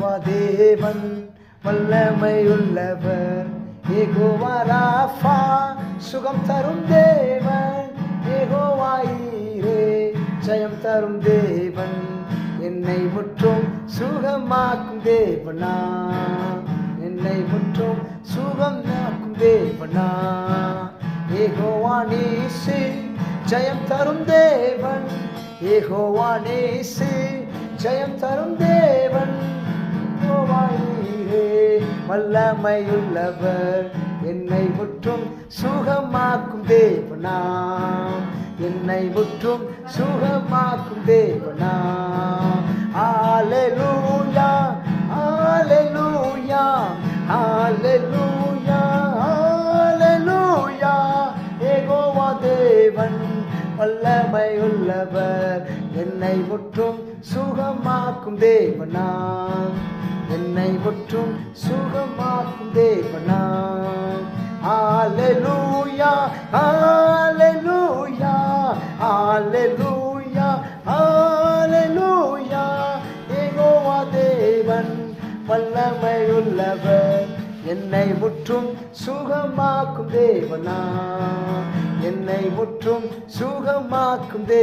யெகோவா தேவன் வல்லமையுள்ளவர். யெகோவா ராஃபா சுகம் தரும் தேவன். யெகோவா ஈரே ஜெயம் தரும் தேவன். என்னை முற்றும் சுகமாக்கும் தேவனா, என்னை முற்றும் சுகமாக்கும் தேவனா. யெகோவா நீசி ஜெயம் தரும் தேவன். யெகோவா நீசி ஜெயம் தரும் தேவன். யெகோவா ஈரே வல்லமையுள்ளவர். என்னை முற்றும் சுகமாக்கும் தேவனா, என்னை முற்றும் சுகமாக்கும் தேவனா. ஹல்லேலூயா ஹல்லேலூயா ஹல்லேலூயா ஹல்லேலூயா. யெகோவா தேவன் வல்லமையுள்ளவர். என்னை முற்றும் சுகமாக்கும் தேவனா, என்னை முற்றும் சுகமாக்கும் தேவனா. ஹல்லேலூயா ஹல்லேலூயா ஹல்லேலூயா ஹல்லேலூயா. யெகோவா தேவன் வல்லமையுள்ளவர். என்னை முற்றும் சுகமாக்கும் தேவனா, என்னை முற்றும் சுகமாக்கும் தேவனா.